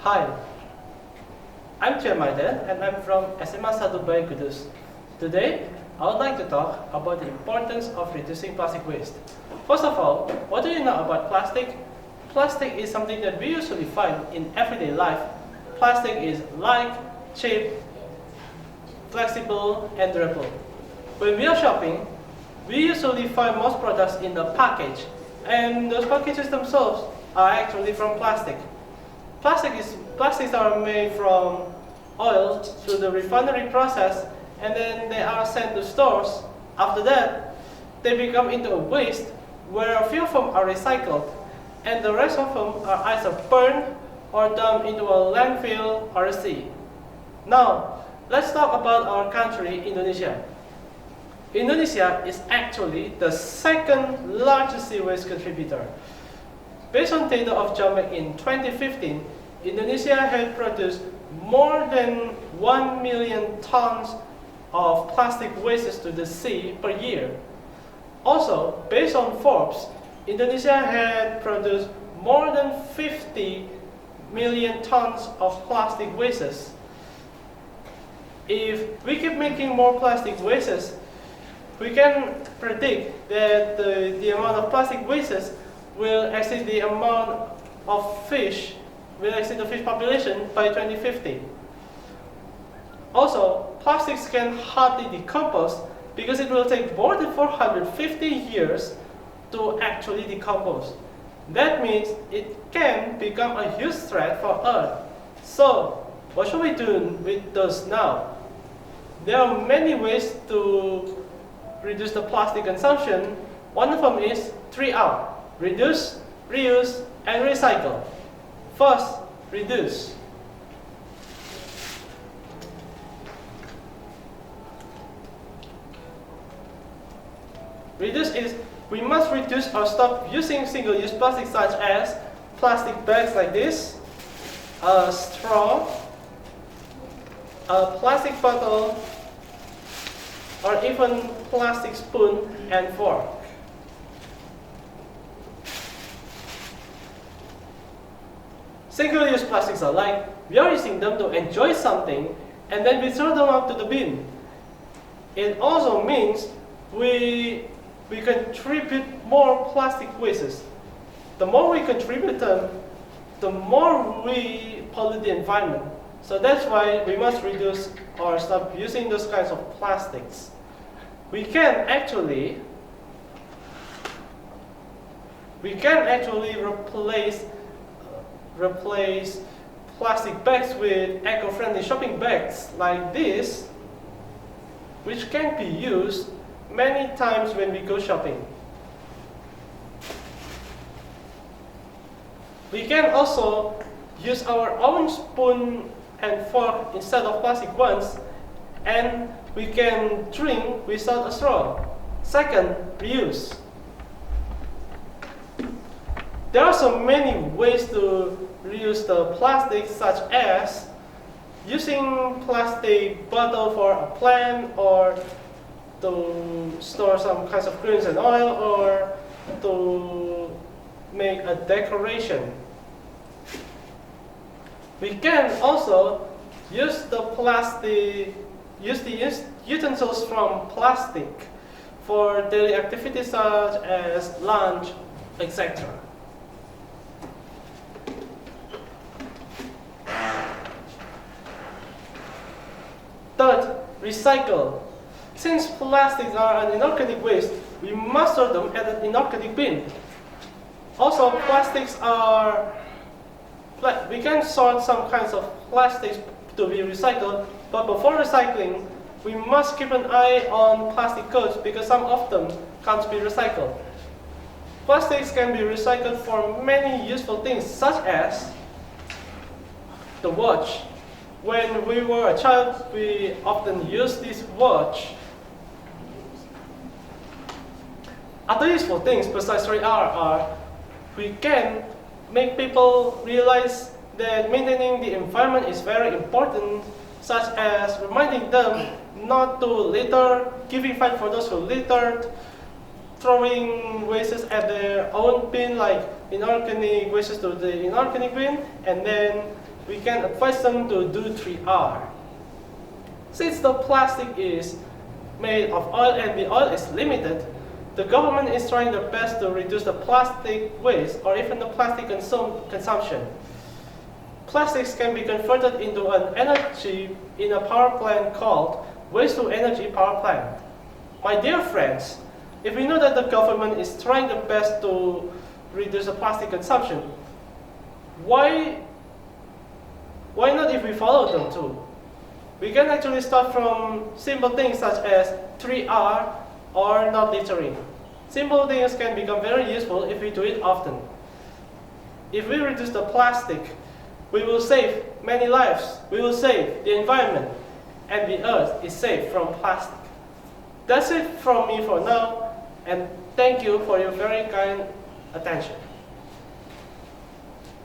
Hi, I'm Jeremiah Darren and I'm from SMA Bae Kudus. Today, I would like to talk about the importance of reducing plastic waste. First of all, what do you know about plastic? Plastic is something that we usually find in everyday life. Plastic is light, cheap, flexible, and durable. When we are shopping, we usually find most products in the package, and those packages themselves are actually from plastic. Plastics are made from oil through the refinery process, and then they are sent to stores. After that, they become into a waste where a few of them are recycled, and the rest of them are either burned or dumped into a landfill or a sea. Now, let's talk about our country, Indonesia. Indonesia is actually the second largest waste contributor. Based on data of JAMEC in 2015, Indonesia had produced more than 1 million tons of plastic wastes to the sea per year. Also, based on Forbes, Indonesia had produced more than 50 million tons of plastic wastes. If we keep making more plastic wastes, we can predict that the amount of plastic wastes will exceed the amount of fish, will exceed the fish population by 2050. Also, plastics can hardly decompose because it will take more than 450 years to actually decompose. That means it can become a huge threat for Earth. So, what should we do with those now? There are many ways to reduce the plastic consumption. One of them is 3R: reduce, reuse, and recycle. First, reduce. Reduce is we must reduce or stop using single-use plastic such as plastic bags like this, a straw, a plastic bottle, or even plastic spoon and fork. Single-use plastics are like we are using them to enjoy something and then we throw them out to the bin. It also means we contribute more plastic wastes. The more we contribute them, the more we pollute the environment. So that's why we must reduce or stop using those kinds of plastics. We can actually replace plastic bags with eco-friendly shopping bags like this, which can be used many times when we go shopping. We can also use our own spoon and fork instead of plastic ones, and we can drink without a straw. Second, reuse. There are so many ways to reuse the plastic, such as using plastic bottle for a plant, or to store some kinds of greens and oil, or to make a decoration. We can also use the utensils from plastic for daily activities such as lunch, etc. Third, recycle. Since plastics are an inorganic waste, we must store them at an inorganic bin. Also, we can sort some kinds of plastics to be recycled, but before recycling, we must keep an eye on plastic coats because some of them can't be recycled. Plastics can be recycled for many useful things, such as the watch. When we were a child, we often used this watch. Other useful things besides 3R are we can make people realize that maintaining the environment is very important, such as reminding them not to litter, giving fine for those who littered, throwing wastes at their own bin, like inorganic wastes to the inorganic bin, and then we can advise them to do 3R. Since the plastic is made of oil and the oil is limited, the government is trying their best to reduce the plastic waste or even the plastic consumption. Plastics can be converted into an energy in a power plant called waste-to-energy power plant. My dear friends, if we know that the government is trying their best to reduce the plastic consumption, why not if we follow them too? We can actually start from simple things such as 3R or not littering. Simple things can become very useful if we do it often. If we reduce the plastic, we will save many lives, we will save the environment, and the earth is safe from plastic. That's it from me for now, and thank you for your very kind attention.